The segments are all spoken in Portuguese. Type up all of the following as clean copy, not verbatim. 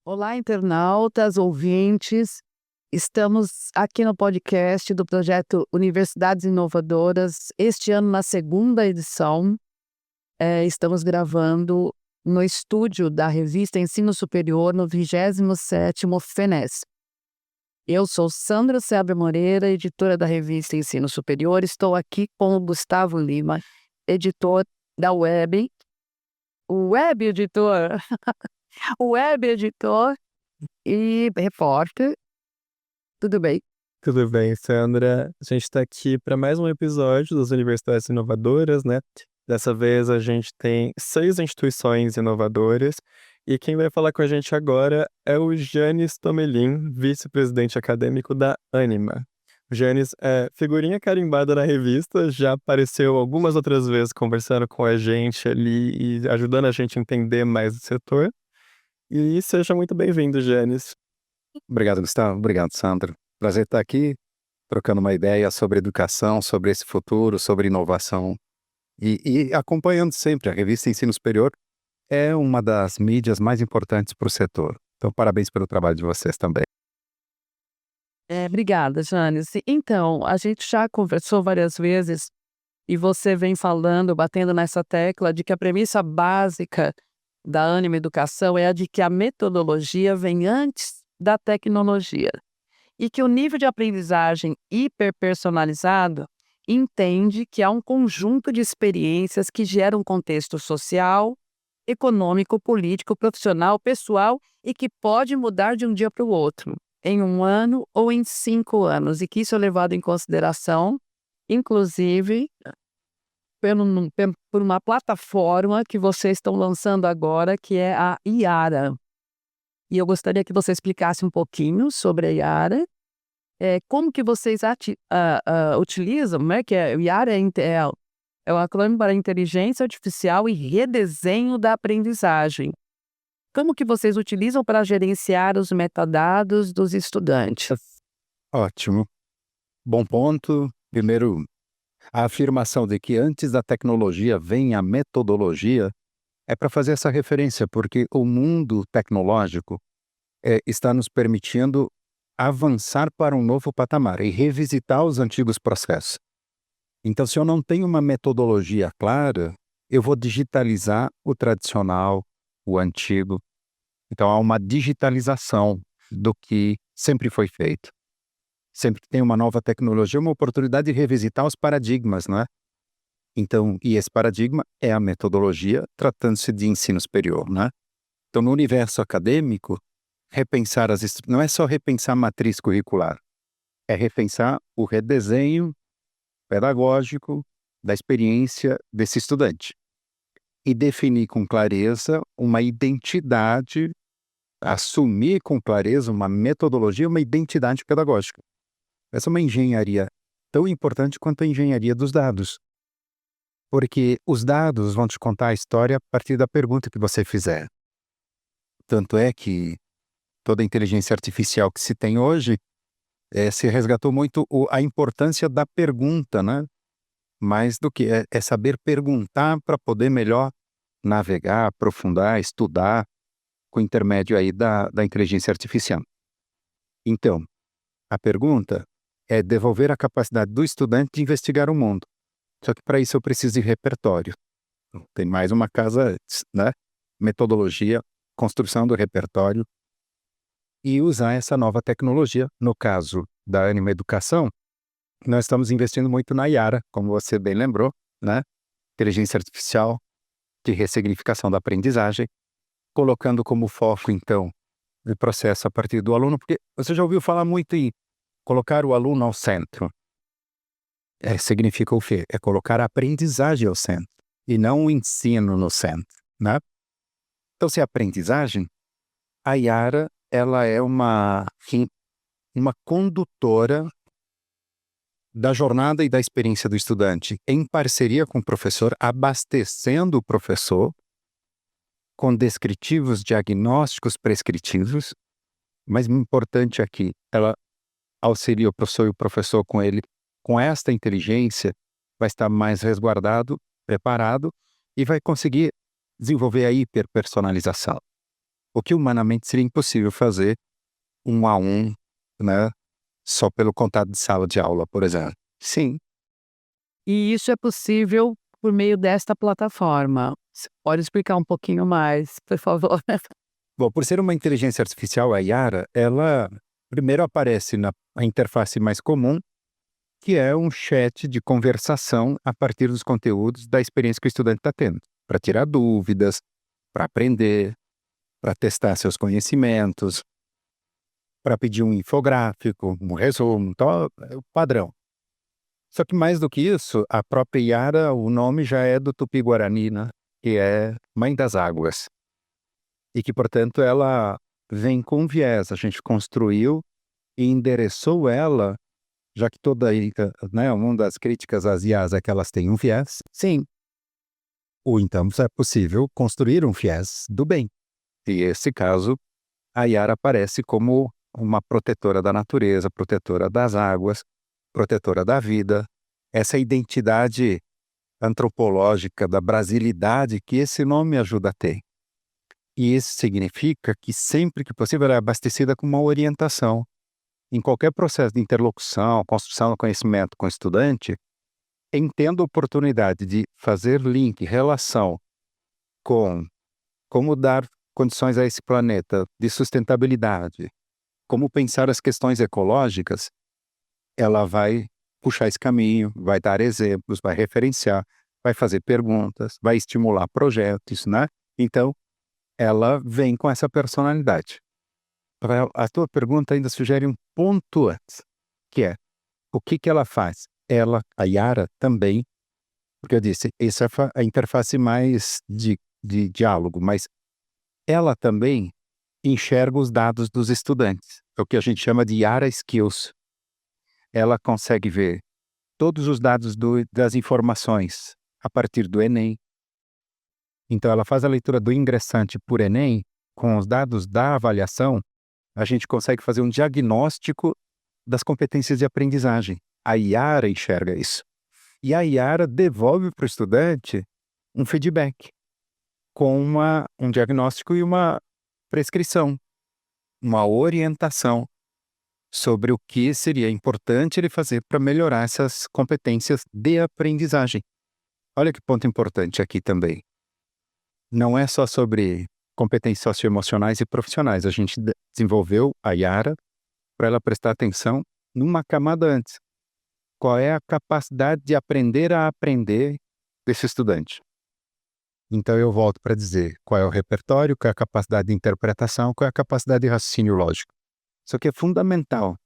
Olá, internautas, ouvintes. Estamos aqui no podcast do projeto Universidades Inovadoras. Este ano, na segunda edição, estamos gravando no estúdio da revista Ensino Superior, no 27º FENES. Eu sou Sandra Seabra Moreira, editora da revista Ensino Superior. Estou aqui com o Gustavo Lima, editor da web editor, web editor e repórter. Tudo bem? Tudo bem, Sandra? A gente está aqui para mais um episódio das Universidades Inovadoras, né? Dessa vez a gente tem 6 instituições inovadoras e quem vai falar com a gente agora é o Janis Tomelin, vice-presidente acadêmico da Ânima. O Janis é figurinha carimbada na revista, já apareceu algumas outras vezes conversando com a gente ali e ajudando a gente a entender mais o setor. E seja muito bem-vindo, Janis. Obrigado, Gustavo. Obrigado, Sandra. Prazer estar aqui, trocando uma ideia sobre educação, sobre esse futuro, sobre inovação. E acompanhando sempre, a revista Ensino Superior é uma das mídias mais importantes para o setor. Então, parabéns pelo trabalho de vocês também. Obrigada, Janice. Então, a gente já conversou várias vezes e você vem falando, batendo nessa tecla de que a premissa básica da Ânima Educação é a de que a metodologia vem antes da tecnologia e que o nível de aprendizagem hiperpersonalizado entende que há um conjunto de experiências que geram um contexto social, econômico, político, profissional, pessoal e que pode mudar de um dia para o outro, em 1 ano ou em 5 anos, e que isso é levado em consideração, inclusive, por uma plataforma que vocês estão lançando agora, que é a Iara. E eu gostaria que você explicasse um pouquinho sobre a Iara, como que vocês utilizam, né, que o Iara é o acrônimo para Inteligência Artificial e Redesenho da Aprendizagem. Como que vocês utilizam para gerenciar os metadados dos estudantes? Ótimo. Bom ponto. Primeiro, a afirmação de que antes da tecnologia vem a metodologia é para fazer essa referência, porque o mundo tecnológico está nos permitindo avançar para um novo patamar e revisitar os antigos processos. Então, se eu não tenho uma metodologia clara, eu vou digitalizar o tradicional, o antigo. Então, há uma digitalização do que sempre foi feito. Sempre que tem uma nova tecnologia, uma oportunidade de revisitar os paradigmas, não é? Então, e esse paradigma é a metodologia, tratando-se de ensino superior, né? Então, no universo acadêmico, repensar não é só repensar a matriz curricular, é repensar o redesenho pedagógico da experiência desse estudante e definir com clareza uma identidade, assumir com clareza uma metodologia, uma identidade pedagógica. Essa é uma engenharia tão importante quanto a engenharia dos dados, porque os dados vão te contar a história a partir da pergunta que você fizer. Tanto é que toda a inteligência artificial que se tem hoje se resgatou muito a importância da pergunta, né? Mais do que é saber perguntar para poder melhor navegar, aprofundar, estudar com o intermédio aí da inteligência artificial. Então, a pergunta é devolver a capacidade do estudante de investigar o mundo. Só que para isso eu preciso de repertório. Tem mais uma casa antes, né? Metodologia, construção do repertório e usar essa nova tecnologia. No caso da Ânima Educação, nós estamos investindo muito na Iara, como você bem lembrou, né? Inteligência artificial de ressignificação da aprendizagem, colocando como foco, então, o processo a partir do aluno, porque você já ouviu falar muito em colocar o aluno ao centro. Significa o quê? É colocar a aprendizagem ao centro, e não o ensino no centro, né? Então, se é aprendizagem, a Iara, ela é uma condutora da jornada e da experiência do estudante, em parceria com o professor, abastecendo o professor com descritivos, diagnósticos prescritivos, mas importante aqui, ela auxilia o professor e o professor com ele, com esta inteligência, vai estar mais resguardado, preparado e vai conseguir desenvolver a hiperpersonalização. o que humanamente seria impossível fazer 1 a 1, né, só pelo contato de sala de aula, por exemplo. Sim, E isso é possível por meio desta plataforma. Você pode explicar um pouquinho mais, por favor? bom, por ser uma inteligência artificial, a Yara, ela primeiro aparece na interface mais comum, que é um chat de conversação a partir dos conteúdos da experiência que o estudante está tendo, para tirar dúvidas, para aprender, para testar seus conhecimentos, para pedir um infográfico, um resumo, então, é o padrão. Só que mais do que isso, a própria Yara, o nome já é do Tupi-Guarani, né, que é Mãe das Águas. E que, portanto, ela vem com viés. A gente construiu e endereçou ela, já que né, uma das críticas às IAs é que elas têm um viés. Sim. Ou então é possível construir um viés do bem. E nesse caso, a Yara aparece como uma protetora da natureza, protetora das águas, protetora da vida. Essa identidade antropológica da brasilidade que esse nome ajuda a ter. E isso significa que sempre que possível ela é abastecida com uma orientação. Em qualquer processo de interlocução, construção do conhecimento com o estudante, entendo a oportunidade de fazer link, relação com como dar condições a esse planeta de sustentabilidade, como pensar as questões ecológicas, ela vai puxar esse caminho, vai dar exemplos, vai referenciar, vai fazer perguntas, vai estimular projetos, né? Então, ela vem com essa personalidade. A tua pergunta ainda sugere um ponto antes, que é, o que que ela faz? Ela, a Yara, também, porque eu disse, essa é a interface mais de diálogo, mas ela também enxerga os dados dos estudantes, é o que a gente chama de Yara Skills. Ela consegue ver todos os dados das informações a partir do Enem. Então, ela faz a leitura do ingressante por Enem, com os dados da avaliação, a gente consegue fazer um diagnóstico das competências de aprendizagem. A Yara enxerga isso. E a Yara devolve para o estudante um feedback, com um diagnóstico e uma prescrição, uma orientação sobre o que seria importante ele fazer para melhorar essas competências de aprendizagem. Olha que ponto importante aqui também. Não é só sobre competências socioemocionais e profissionais. A gente desenvolveu a Yara para ela prestar atenção numa camada antes. Qual é a capacidade de aprender a aprender desse estudante? Então eu volto para dizer qual é o repertório, qual é a capacidade de interpretação, qual é a capacidade de raciocínio lógico. Isso aqui é fundamental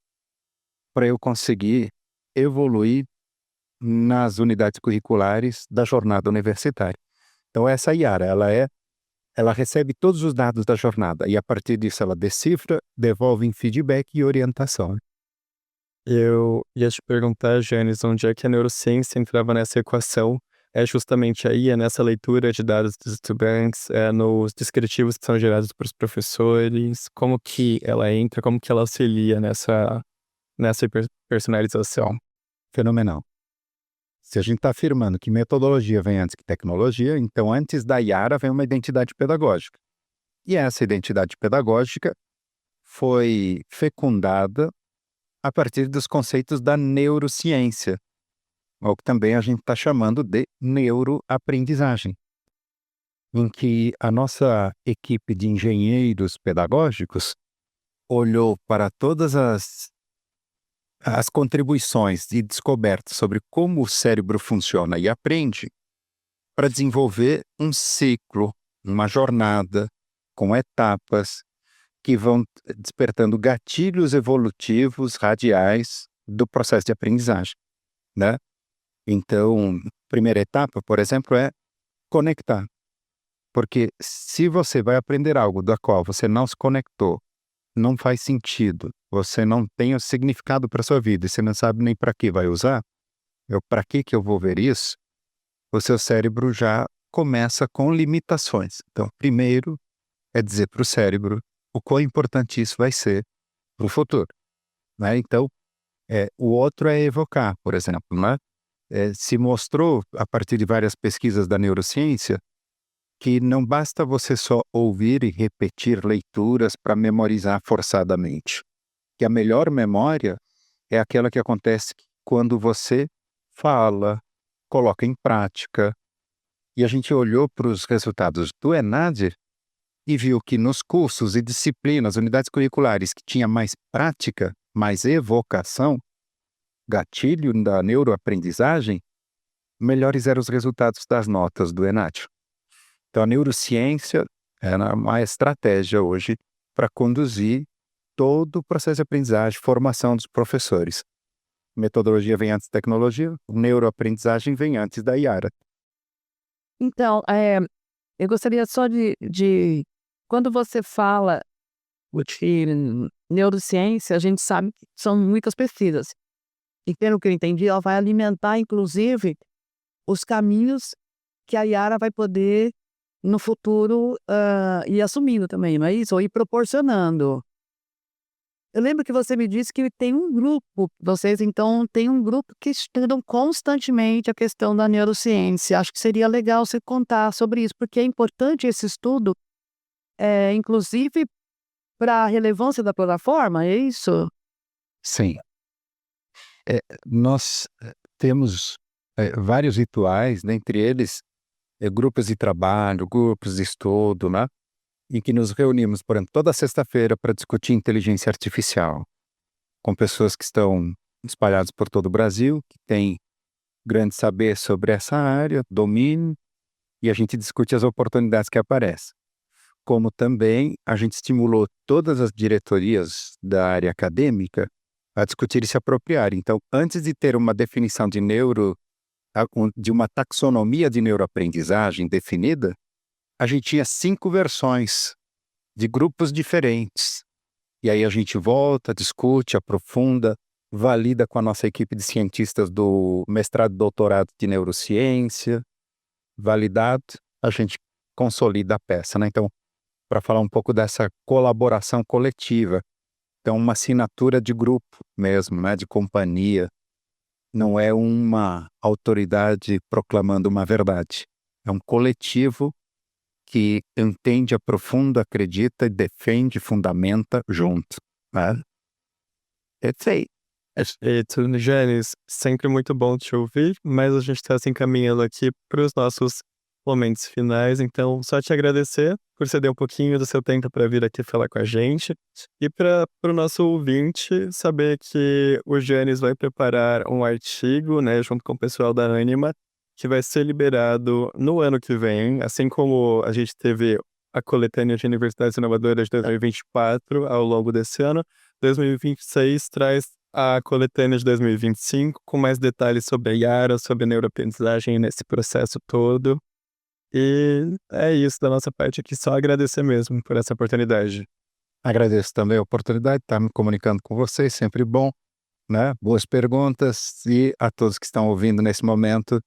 para eu conseguir evoluir nas unidades curriculares da jornada universitária. Então essa Yara, ela recebe todos os dados da jornada e a partir disso ela decifra, devolve em feedback e orientação. Eu ia te perguntar, Janis, onde é que a neurociência entrava nessa equação? É justamente aí, é nessa leitura de dados dos estudantes, é nos descritivos que são gerados para os professores, como que ela entra, como que ela auxilia nessa personalização? Fenomenal. Se a gente está afirmando que metodologia vem antes que tecnologia, então antes da Yara vem uma identidade pedagógica. E essa identidade pedagógica foi fecundada a partir dos conceitos da neurociência, ou que também a gente está chamando de neuroaprendizagem, em que a nossa equipe de engenheiros pedagógicos olhou para todas as contribuições e descobertas sobre como o cérebro funciona e aprende para desenvolver um ciclo, uma jornada com etapas que vão despertando gatilhos evolutivos radiais do processo de aprendizagem, né? Então, primeira etapa, por exemplo, é conectar. Porque se você vai aprender algo da qual você não se conectou, não faz sentido, você não tem o significado para sua vida e você não sabe nem para que vai usar, para que eu vou ver isso? O seu cérebro já começa com limitações. Então, primeiro é dizer para o cérebro o quão importante isso vai ser para o futuro, né? Então, o outro é evocar, por exemplo, né? Se mostrou, a partir de várias pesquisas da neurociência, que não basta você só ouvir e repetir leituras para memorizar forçadamente. Que a melhor memória é aquela que acontece quando você fala, coloca em prática. E a gente olhou para os resultados do ENAD e viu que nos cursos e disciplinas, unidades curriculares que tinha mais prática, mais evocação, gatilho da neuroaprendizagem, melhores eram os resultados das notas do ENAD. Então a neurociência é uma estratégia hoje para conduzir todo o processo de aprendizagem, formação dos professores. Metodologia vem antes da tecnologia, neuroaprendizagem vem antes da Yara. Então, eu gostaria só quando você fala de neurociência, a gente sabe que são muitas pesquisas. E pelo que eu entendi, ela vai alimentar, inclusive, os caminhos que a Yara vai poder, no futuro, ir assumindo também, não é isso? Ou ir proporcionando. Eu lembro que você me disse que tem um grupo, vocês então têm um grupo que estudam constantemente a questão da neurociência. Acho que seria legal você contar sobre isso, porque é importante esse estudo, inclusive para a relevância da plataforma, é isso? Sim. Nós temos vários rituais, dentre eles grupos de trabalho, grupos de estudo, né? Em que nos reunimos, por exemplo, toda sexta-feira para discutir inteligência artificial, com pessoas que estão espalhadas por todo o Brasil, que têm grande saber sobre essa área, domínio, e a gente discute as oportunidades que aparecem. Como também a gente estimulou todas as diretorias da área acadêmica a discutir e se apropriar. Então, antes de ter uma definição de uma taxonomia de neuroaprendizagem definida, a gente tinha 5 versões de grupos diferentes. E aí a gente volta, discute, aprofunda, valida com a nossa equipe de cientistas do mestrado e doutorado de neurociência. Validado, a gente consolida a peça, né? Então, para falar um pouco dessa colaboração coletiva. Então, uma assinatura de grupo mesmo, né? De companhia. Não é uma autoridade proclamando uma verdade. É um coletivo que entende, aprofunda, acredita, defende, fundamenta junto. Né? Perfeito. Perfeito, Janice, sempre muito bom te ouvir, mas a gente está se encaminhando aqui para os nossos momentos finais, então só te agradecer por ceder um pouquinho do seu tempo para vir aqui falar com a gente e para o nosso ouvinte saber que o Janice vai preparar um artigo, né, junto com o pessoal da Anima, que vai ser liberado no ano que vem, assim como a gente teve a coletânea de Universidades Inovadoras de 2024 ao longo desse ano. 2026 traz a coletânea de 2025 com mais detalhes sobre a Yara, sobre a neuroaprendizagem nesse processo todo. E é isso da nossa parte aqui, só agradecer mesmo por essa oportunidade. Agradeço também a oportunidade de estar me comunicando com vocês, sempre bom, né? Boas perguntas e a todos que estão ouvindo nesse momento,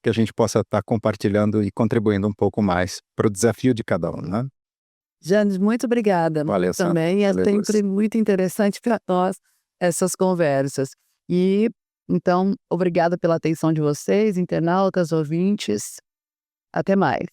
que a gente possa estar compartilhando e contribuindo um pouco mais para o desafio de cada um, né? Janes, muito obrigada. Valeu, Sandra. Também é Valeu, sempre muito interessante para nós essas conversas. E, então, obrigada pela atenção de vocês, internautas, ouvintes. Até mais.